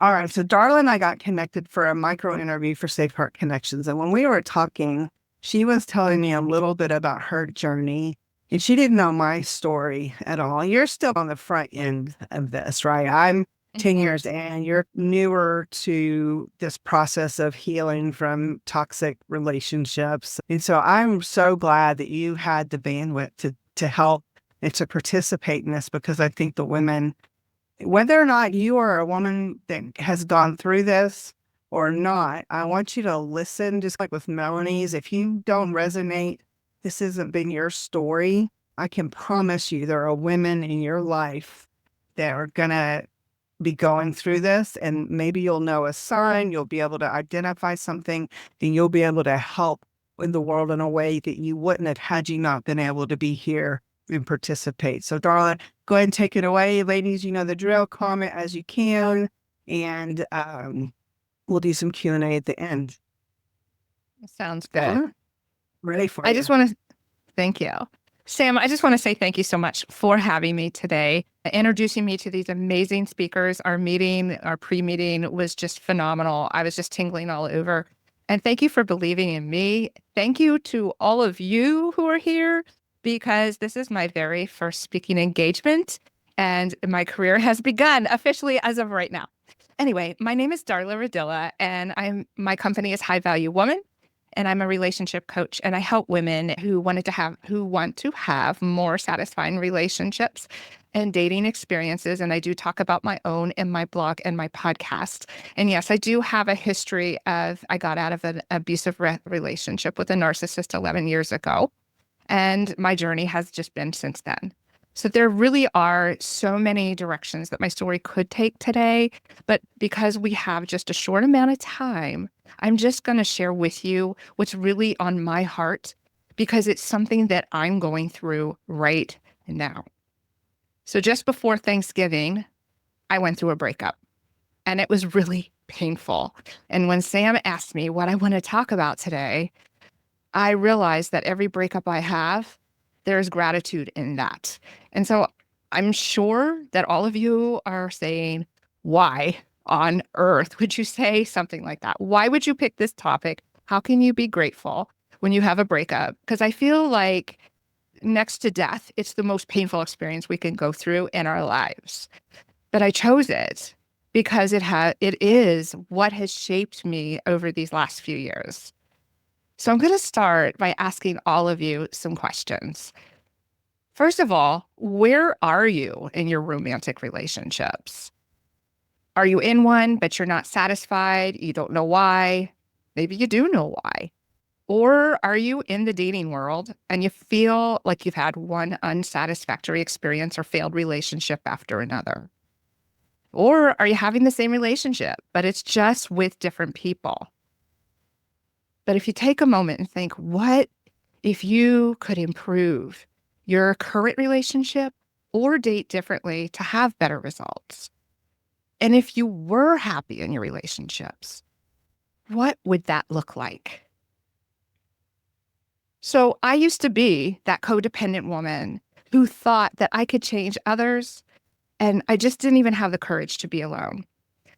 All right. So Darla and I got connected for a micro interview for Safe Heart Connections. And when we were talking, she was telling me a little bit about her journey. And she didn't know my story at all. You're still on the front end of this, right? I'm 10 years in. You're newer to this process of healing from toxic relationships. And so I'm so glad that you had the bandwidth to help and to participate in this, because I think the women, whether or not you are a woman that has gone through this or not, I want you to listen, just like with Melanie's. If you don't resonate, this hasn't been your story. I can promise you there are women in your life that are going to be going through this, and maybe you'll know a sign, you'll be able to identify something, and you'll be able to help in the world in a way that you wouldn't have had you not been able to be here and participate. So, darling, go ahead and take it away. Ladies, you know the drill. Comment as you can, and we'll do some Q&A at the end. Sounds good. Ready for I you. just want to thank you. Sam, I just want to say thank you so much for having me today, introducing me to these amazing speakers. Our pre-meeting was just phenomenal. I was just tingling all over. And thank you for believing in me. Thank you to all of you who are here, because this is my very first speaking engagement and my career has begun officially as of right now. Anyway, my name is Darla Ridilla, and my company is High Value Woman. And I'm a relationship coach, and I help women who want to have more satisfying relationships and dating experiences. And I do talk about my own in my blog and my podcast. And yes, I do have a history I got out of an abusive relationship with a narcissist 11 years ago. And my journey has just been since then. So there really are so many directions that my story could take today. But because we have just a short amount of time, I'm just going to share with you what's really on my heart, because it's something that I'm going through right now. So just before Thanksgiving, I went through a breakup, and it was really painful. And when Sam asked me what I want to talk about today, I realized that every breakup I have, there's gratitude in that. And so I'm sure that all of you are saying, why on earth would you say something like that? Why would you pick this topic? How can you be grateful when you have a breakup? Because I feel like next to death, it's the most painful experience we can go through in our lives. But I chose it because it is what has shaped me over these last few years. So I'm going to start by asking all of you some questions. First of all, where are you in your romantic relationships? Are you in one, but you're not satisfied? You don't know why? Maybe you do know why. Or are you in the dating world and you feel like you've had one unsatisfactory experience or failed relationship after another? Or are you having the same relationship, but it's just with different people? But if you take a moment and think, what if you could improve your current relationship or date differently to have better results? And if you were happy in your relationships, what would that look like? So I used to be that codependent woman who thought that I could change others, and I just didn't even have the courage to be alone.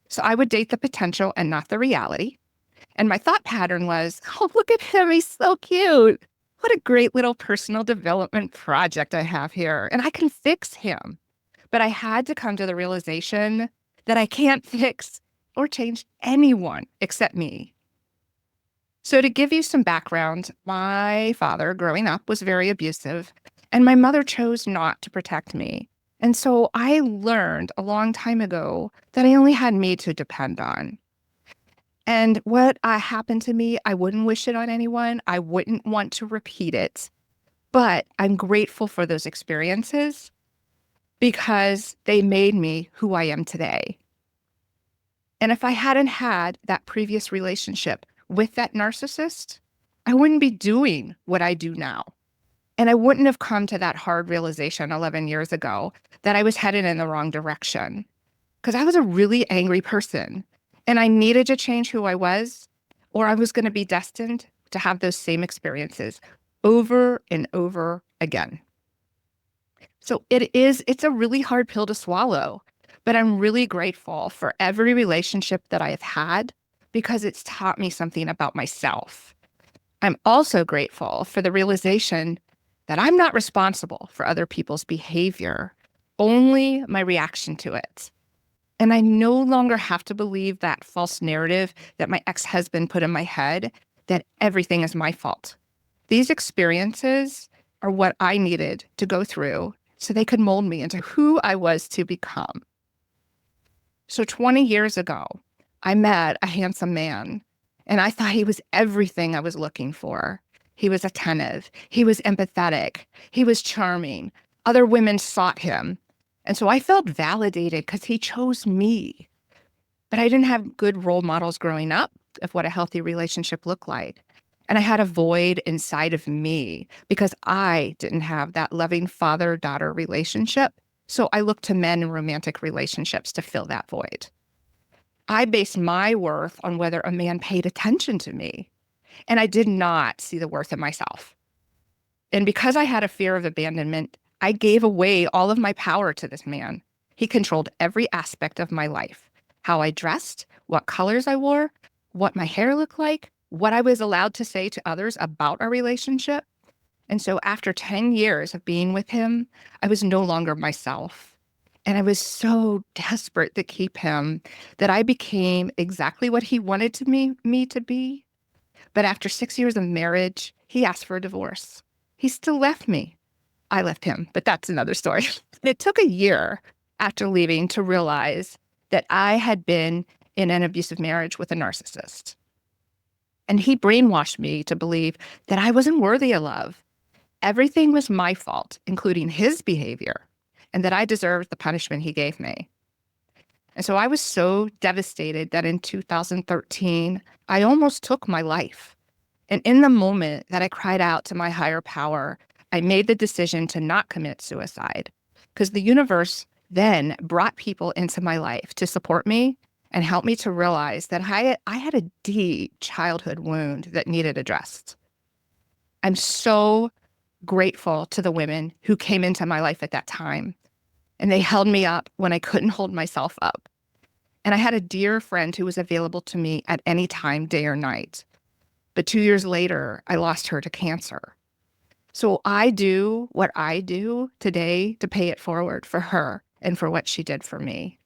So I would date the potential and not the reality. And my thought pattern was, oh, look at him. He's so cute. What a great little personal development project I have here. And I can fix him. But I had to come to the realization that I can't fix or change anyone except me. So to give you some background, my father growing up was very abusive, and my mother chose not to protect me. And so I learned a long time ago that I only had me to depend on. And what happened to me, I wouldn't wish it on anyone. I wouldn't want to repeat it. But I'm grateful for those experiences because they made me who I am today. And if I hadn't had that previous relationship with that narcissist, I wouldn't be doing what I do now. And I wouldn't have come to that hard realization 11 years ago that I was headed in the wrong direction, because I was a really angry person. And I needed to change who I was, or I was going to be destined to have those same experiences over and over again. So it's a really hard pill to swallow, But I'm really grateful for every relationship that I have had because it's taught me something about myself. I'm also grateful for the realization that I'm not responsible for other people's behavior, only my reaction to it. And I no longer have to believe that false narrative that my ex-husband put in my head that everything is my fault. These experiences are what I needed to go through so they could mold me into who I was to become. So 20 years ago, I met a handsome man, and I thought he was everything I was looking for. He was attentive. He was empathetic. He was charming. Other women sought him. And so I felt validated because he chose me. But I didn't have good role models growing up of what a healthy relationship looked like. And I had a void inside of me because I didn't have that loving father-daughter relationship. So I looked to men in romantic relationships to fill that void. I based my worth on whether a man paid attention to me, and I did not see the worth in myself. And because I had a fear of abandonment, I gave away all of my power to this man. He controlled every aspect of my life, how I dressed, what colors I wore, what my hair looked like, what I was allowed to say to others about our relationship. And so after 10 years of being with him, I was no longer myself. And I was so desperate to keep him that I became exactly what he wanted me to be. But after 6 years of marriage, he asked for a divorce. He still left me. I left him, but that's another story. It took a year after leaving to realize that I had been in an abusive marriage with a narcissist. And he brainwashed me to believe that I wasn't worthy of love. Everything was my fault, including his behavior, and that I deserved the punishment he gave me. And so I was so devastated that in 2013, I almost took my life. And in the moment that I cried out to my higher power, I made the decision to not commit suicide because the universe then brought people into my life to support me and help me to realize that I had a deep childhood wound that needed addressed. I'm so grateful to the women who came into my life at that time, and they held me up when I couldn't hold myself up. And I had a dear friend who was available to me at any time, day or night. But 2 years later, I lost her to cancer. So I do what I do today to pay it forward for her and for what she did for me.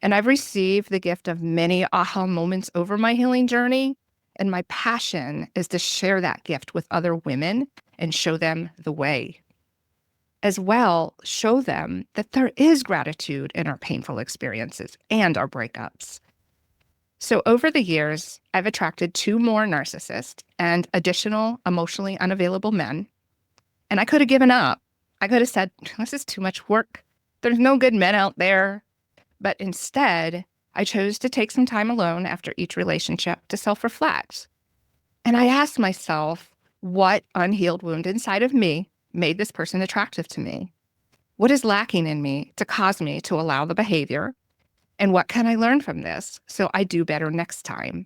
And I've received the gift of many aha moments over my healing journey. And my passion is to share that gift with other women and show them the way. As well, show them that there is gratitude in our painful experiences and our breakups. So over the years, I've attracted 2 more narcissists and additional emotionally unavailable men. And I could have given up. I could have said, this is too much work. There's no good men out there. But instead, I chose to take some time alone after each relationship to self-reflect. And I asked myself, what unhealed wound inside of me made this person attractive to me? What is lacking in me to cause me to allow the behavior? And what can I learn from this so I do better next time?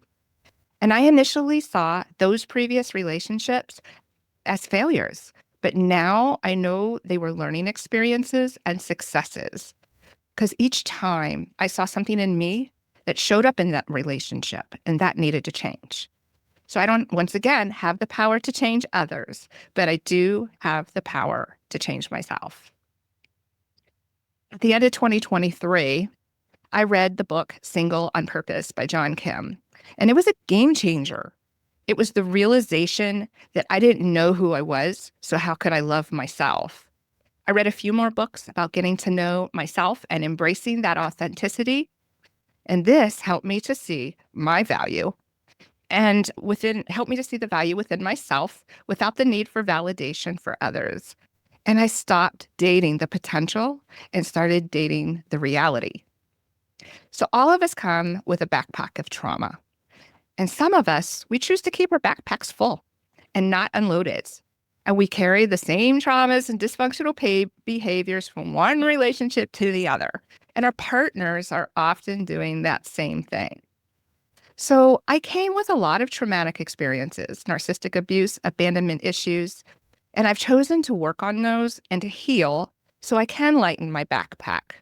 And I initially saw those previous relationships as failures, but now I know they were learning experiences and successes. Because each time I saw something in me that showed up in that relationship, and that needed to change. So I don't, once again, have the power to change others, but I do have the power to change myself. At the end of 2023, I read the book Single on Purpose by John Kim, and it was a game changer. It was the realization that I didn't know who I was, so how could I love myself? I read a few more books about getting to know myself and embracing that authenticity. And this helped me to see my value and helped me to see the value within myself without the need for validation for others. And I stopped dating the potential and started dating the reality. So all of us come with a backpack of trauma. And some of us, we choose to keep our backpacks full and not unload it. And we carry the same traumas and dysfunctional behaviors from one relationship to the other. And our partners are often doing that same thing. So I came with a lot of traumatic experiences, narcissistic abuse, abandonment issues, and I've chosen to work on those and to heal so I can lighten my backpack.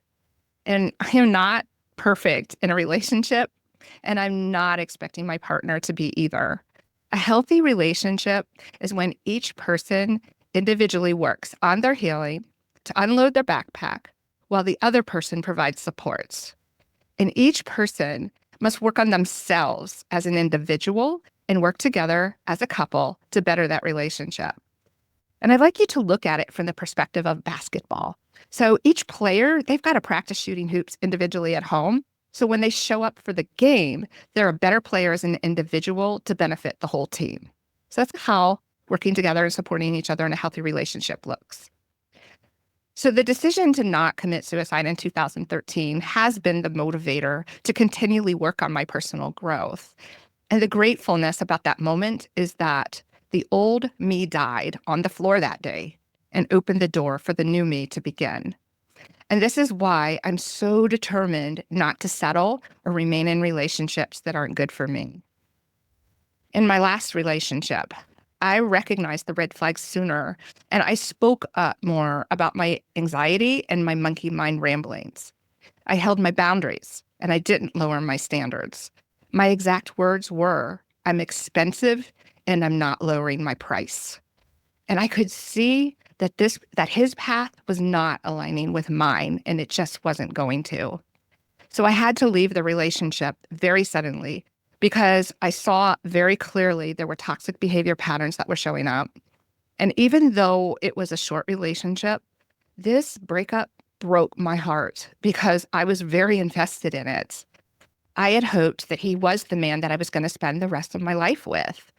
And I am not perfect in a relationship, and I'm not expecting my partner to be either. A healthy relationship is when each person individually works on their healing to unload their backpack while the other person provides supports. And each person must work on themselves as an individual and work together as a couple to better that relationship. And I'd like you to look at it from the perspective of basketball. So each player, they've got to practice shooting hoops individually at home. So when they show up for the game, they're a better player as an individual to benefit the whole team. So that's how working together and supporting each other in a healthy relationship looks. So the decision to not commit suicide in 2013 has been the motivator to continually work on my personal growth. And the gratefulness about that moment is that the old me died on the floor that day and opened the door for the new me to begin. And this is why I'm so determined not to settle or remain in relationships that aren't good for me. In my last relationship, I recognized the red flags sooner, and I spoke up more about my anxiety and my monkey mind ramblings. I held my boundaries, and I didn't lower my standards. My exact words were, I'm expensive, and I'm not lowering my price. And I could see that his path was not aligning with mine, and it just wasn't going to. So I had to leave the relationship very suddenly because I saw very clearly there were toxic behavior patterns that were showing up. And even though it was a short relationship, this breakup broke my heart because I was very invested in it. I had hoped that he was the man that I was going to spend the rest of my life with.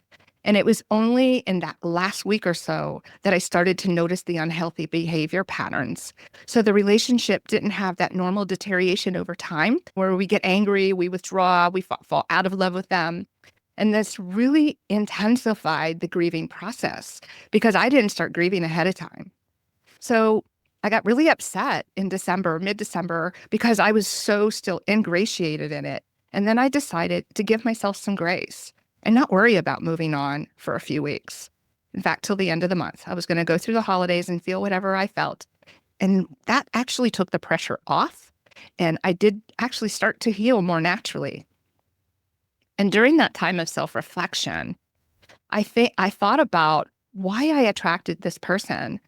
And it was only in that last week or so that I started to notice the unhealthy behavior patterns. So the relationship didn't have that normal deterioration over time where we get angry, we withdraw, we fall out of love with them. And this really intensified the grieving process because I didn't start grieving ahead of time. So I got really upset in December, mid-December, because I was so still ingratiated in it. And then I decided to give myself some grace and not worry about moving on for a few weeks. In fact, till the end of the month, I was going to go through the holidays and feel whatever I felt. And that actually took the pressure off. And I did actually start to heal more naturally. And during that time of self-reflection, I thought about why I attracted this person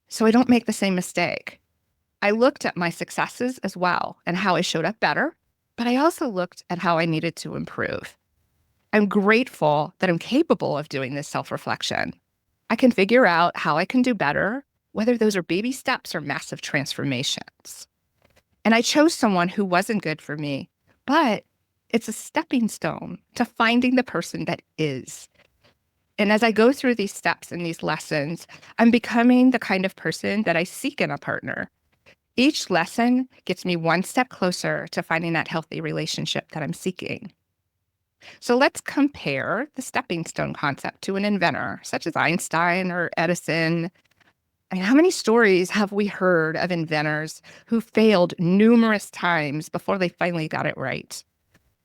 so I don't make the same mistake. I looked at my successes as well and how I showed up better, but I also looked at how I needed to improve. I'm grateful that I'm capable of doing this self-reflection. I can figure out how I can do better, whether those are baby steps or massive transformations. And I chose someone who wasn't good for me, but it's a stepping stone to finding the person that is. And as I go through these steps and these lessons, I'm becoming the kind of person that I seek in a partner. Each lesson gets me one step closer to finding that healthy relationship that I'm seeking. So let's compare the stepping stone concept to an inventor, such as Einstein or Edison. I mean, how many stories have we heard of inventors who failed numerous times before they finally got it right?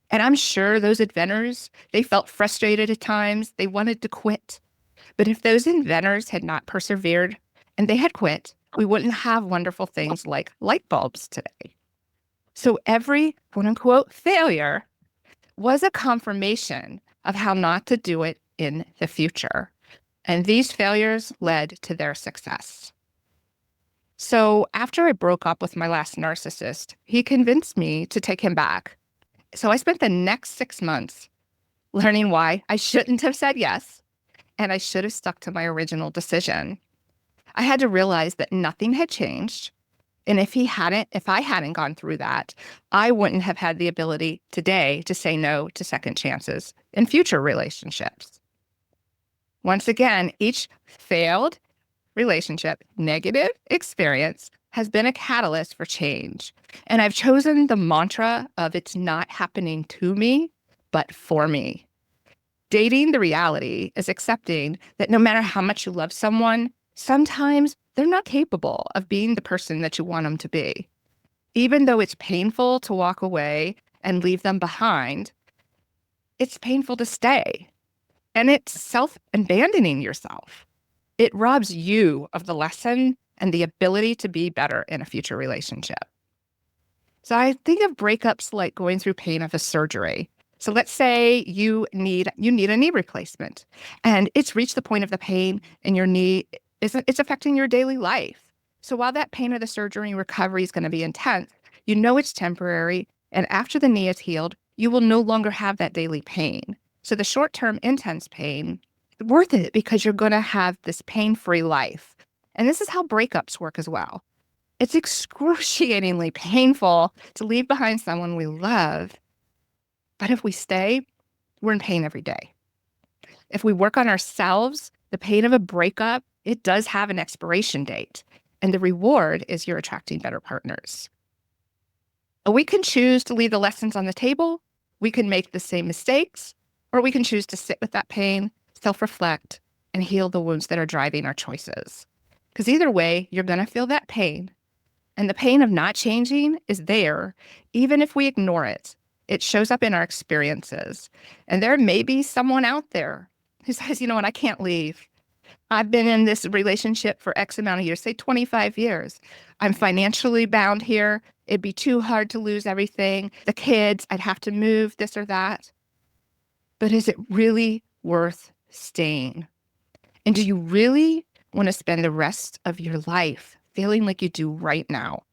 And I'm sure those inventors, they felt frustrated at times. They wanted to quit. But if those inventors had not persevered and they had quit, we wouldn't have wonderful things like light bulbs today. So every quote unquote failure was a confirmation of how not to do it in the future. And these failures led to their success. So after I broke up with my last narcissist, he convinced me to take him back. So I spent the next 6 months learning why I shouldn't have said yes, and I should have stuck to my original decision. I had to realize that nothing had changed. And if I hadn't gone through that, I wouldn't have had the ability today to say no to second chances in future relationships. Once again, each failed relationship, negative experience has been a catalyst for change. And I've chosen the mantra of it's not happening to me, but for me. Dating the reality is accepting that no matter how much you love someone, sometimes they're not capable of being the person that you want them to be. Even though it's painful to walk away and leave them behind, it's painful to stay. And it's self-abandoning yourself. It robs you of the lesson and the ability to be better in a future relationship. So I think of breakups like going through pain of a surgery. So let's say you need a knee replacement and it's reached the point of the pain and your knee isn't it's affecting your daily life. So while that pain of the surgery and recovery is going to be intense, you know it's temporary, and after the knee is healed, you will no longer have that daily pain. So the short-term intense pain is worth it because you're going to have this pain-free life. And this is how breakups work as well. It's excruciatingly painful to leave behind someone we love. But if we stay, we're in pain every day. If we work on ourselves, the pain of a breakup, it does have an expiration date. And the reward is you're attracting better partners. We can choose to leave the lessons on the table. We can make the same mistakes, or we can choose to sit with that pain, self-reflect, and heal the wounds that are driving our choices. Because either way, you're going to feel that pain. And the pain of not changing is there, even if we ignore it. It shows up in our experiences. And there may be someone out there who says, you know what, I can't leave. I've been in this relationship for X amount of years, say 25 years. I'm financially bound here. It'd be too hard to lose everything. The kids, I'd have to move, this or that. But is it really worth staying? And do you really want to spend the rest of your life feeling like you do right now?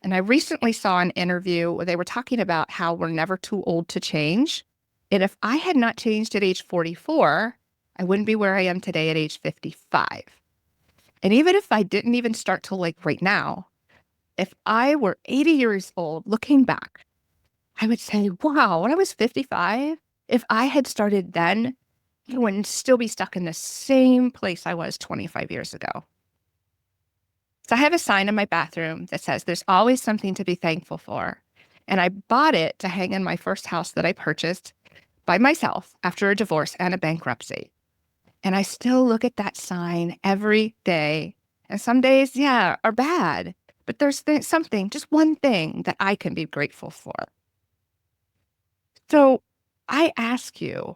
And I recently saw an interview where they were talking about how we're never too old to change. And if I had not changed at age 44, I wouldn't be where I am today at age 55. And even if I didn't even start till like right now, if I were 80 years old looking back, I would say, wow, when I was 55, if I had started then, I wouldn't still be stuck in the same place I was 25 years ago. So I have a sign in my bathroom that says there's always something to be thankful for. And I bought it to hang in my first house that I purchased by myself after a divorce and a bankruptcy. And I still look at that sign every day. And some days, yeah, are bad, but there's something, just one thing that I can be grateful for. So I ask you,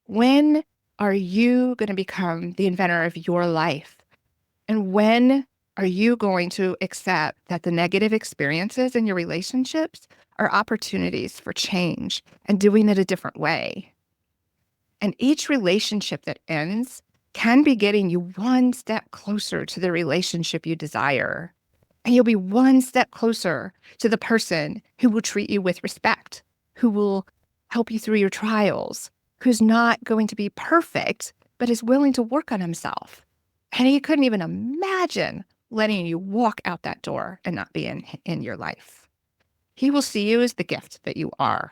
when are you going to become the inventor of your life? And when are you going to accept that the negative experiences in your relationships are opportunities for change and doing it a different way? And each relationship that ends can be getting you one step closer to the relationship you desire. And you'll be one step closer to the person who will treat you with respect, who will help you through your trials, who's not going to be perfect, but is willing to work on himself. And he couldn't even imagine letting you walk out that door and not be in your life. He will see you as the gift that you are.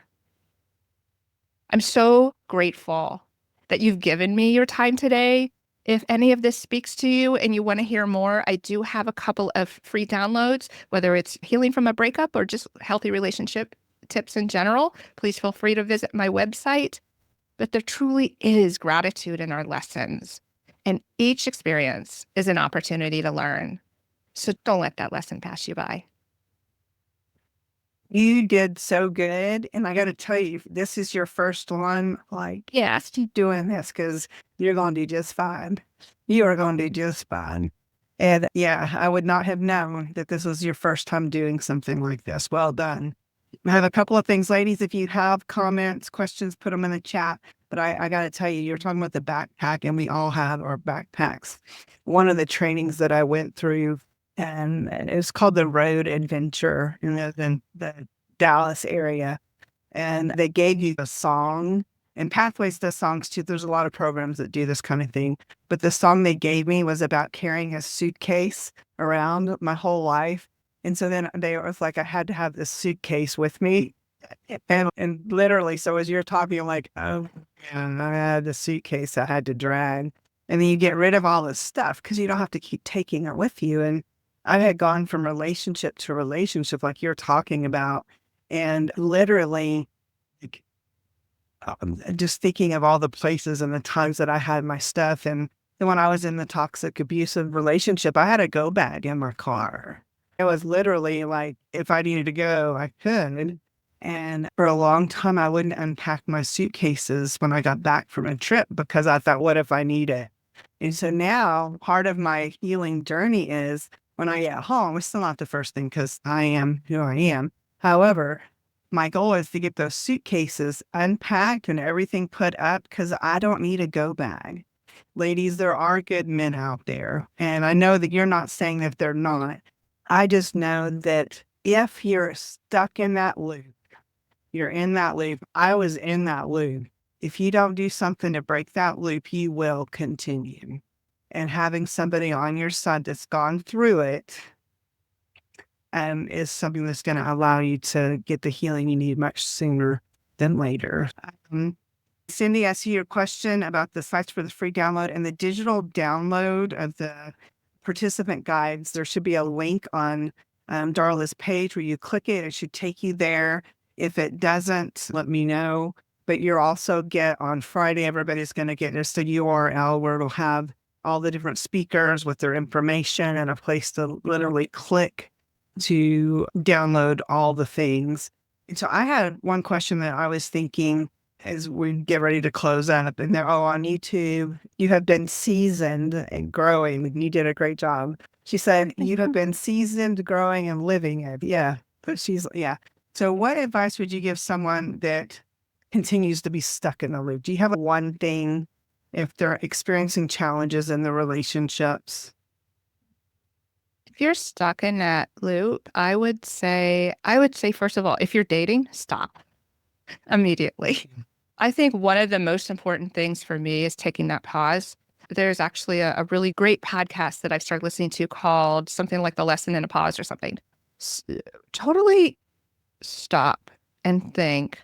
I'm so grateful that you've given me your time today. If any of this speaks to you and you want to hear more, I do have a couple of free downloads, whether it's healing from a breakup or just healthy relationship tips in general. Please feel free to visit my website. But there truly is gratitude in our lessons. And each experience is an opportunity to learn. So don't let that lesson pass you by. You did so good. And I got to tell you, if this is your first one, like, yes, keep doing this because you're going to do just fine. You are going to do just fine. And yeah, I would not have known that this was your first time doing something like this. Well done. I have a couple of things, ladies. If you have comments, questions, put them in the chat. But I got to tell you, you're talking about the backpack, and we all have our backpacks. One of the trainings that I went through, and it's called the Road Adventure in the Dallas area. And they gave you a song, and Pathways does songs too. There's a lot of programs that do this kind of thing. But the song they gave me was about carrying a suitcase around my whole life. And so then they was like, I had to have this suitcase with me. And literally, so as you're talking, I'm like, oh, yeah, I had the suitcase I had to drag. And then you get rid of all this stuff because you don't have to keep taking it with you. And I had gone from relationship to relationship, like you're talking about, and literally, like, just thinking of all the places and the times that I had my stuff. And then when I was in the toxic, abusive relationship, I had a go bag in my car. It was literally like, if I needed to go, I could. And for a long time, I wouldn't unpack my suitcases when I got back from a trip because I thought, what if I need it? And so now part of my healing journey is when I get home, it's still not the first thing because I am who I am. However, my goal is to get those suitcases unpacked and everything put up because I don't need a go bag. Ladies, there are good men out there. And I know that you're not saying that they're not. I just know that if you're stuck in that loop, you're in that loop. I was in that loop. If you don't do something to break that loop, you will continue. And having somebody on your side that's gone through it is something that's going to allow you to get the healing you need much sooner than later. Cindy, I see your question about the sites for the free download and the digital download of the participant guides. There should be a link on Darla's page where you click it. It should take you there. If it doesn't, let me know. But you'll also get on Friday, everybody's going to get just a URL where it'll have all the different speakers with their information and a place to literally click to download all the things. And so I had one question that I was thinking as we get ready to close up, and they're all on YouTube. You have been seasoned and growing, and you did a great job. She said, you have been seasoned, growing, and living it. Yeah. But yeah. So what advice would you give someone that continues to be stuck in the loop? Do you have one thing if they're experiencing challenges in the relationships? If you're stuck in that loop, I would say, first of all, if you're dating, stop immediately. I think one of the most important things for me is taking that pause. There's actually a really great podcast that I've started listening to called something like The Lesson in a Pause or something. Totally stop and think,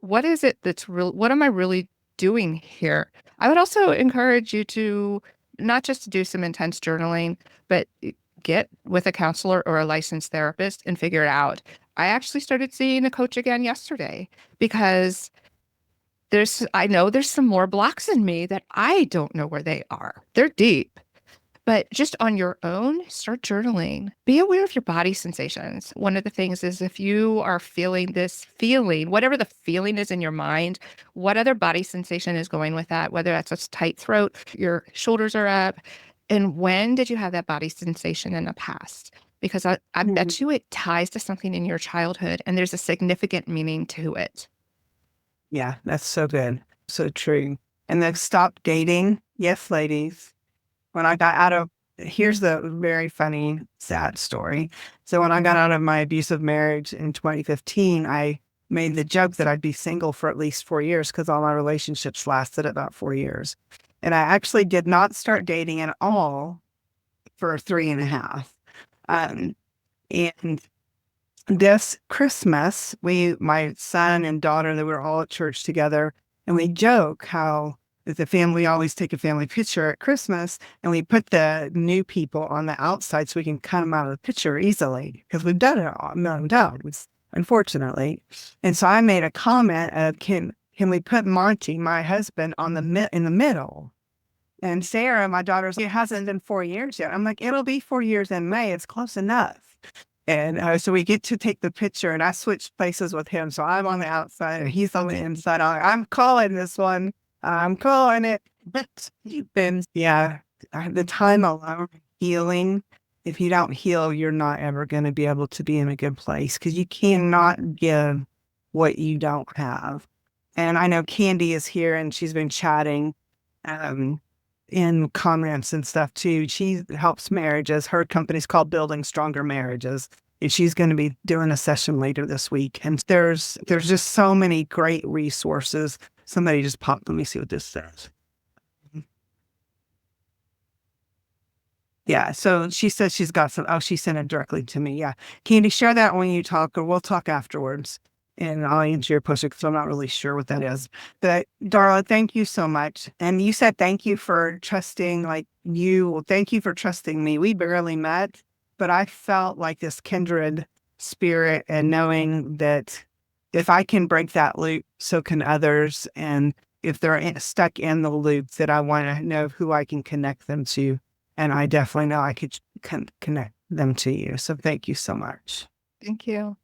what is it that's real? What am I really doing here? I would also encourage you to not just to do some intense journaling, but get with a counselor or a licensed therapist and figure it out. I actually started seeing a coach again yesterday because I know there's some more blocks in me that I don't know where they are. They're deep. But just on your own, start journaling. Be aware of your body sensations. One of the things is if you are feeling this feeling, whatever the feeling is in your mind, what other body sensation is going with that, whether that's a tight throat, your shoulders are up, and when did you have that body sensation in the past? Because I bet you it ties to something in your childhood and there's a significant meaning to it. Yeah, that's so good. So true. And then stop dating. Yes, ladies. When I got out of, here's the very funny, sad story. So when I got out of my abusive marriage in 2015, I made the joke that I'd be single for at least 4 years because all my relationships lasted about 4 years. And I actually did not start dating at all for 3.5. And this Christmas, my son and daughter, they were all at church together, and we joke how the family always take a family picture at Christmas, and we put the new people on the outside so we can cut them out of the picture easily because we've done it all, no doubt, unfortunately. And so I made a comment of, can we put Monty, my husband, in the middle? And Sarah, my daughter's like, it hasn't been 4 years yet. I'm like, it'll be 4 years in May. It's close enough. And so we get to take the picture, and I switch places with him. So I'm on the outside and he's on the inside. I'm calling this one. I'm calling it. And yeah, the time alone healing. If you don't heal, you're not ever going to be able to be in a good place because you cannot give what you don't have. And I know Candy is here and she's been chatting in comments and stuff too. She helps marriages. Her company's called Building Stronger Marriages. And she's going to be doing a session later this week. And there's just so many great resources. Somebody just popped. Let me see what this says. Yeah. So she says she's got some. Oh, she sent it directly to me. Yeah. Candy, share that when you talk, or we'll talk afterwards. And I'll answer your question because I'm not really sure what that is. But Darla, thank you so much. And you said thank you for trusting, thank you for trusting me. We barely met, but I felt like this kindred spirit and knowing that if I can break that loop, so can others. And if they're stuck in the loop, that I want to know who I can connect them to. And I definitely know I could connect them to you. So thank you so much. Thank you.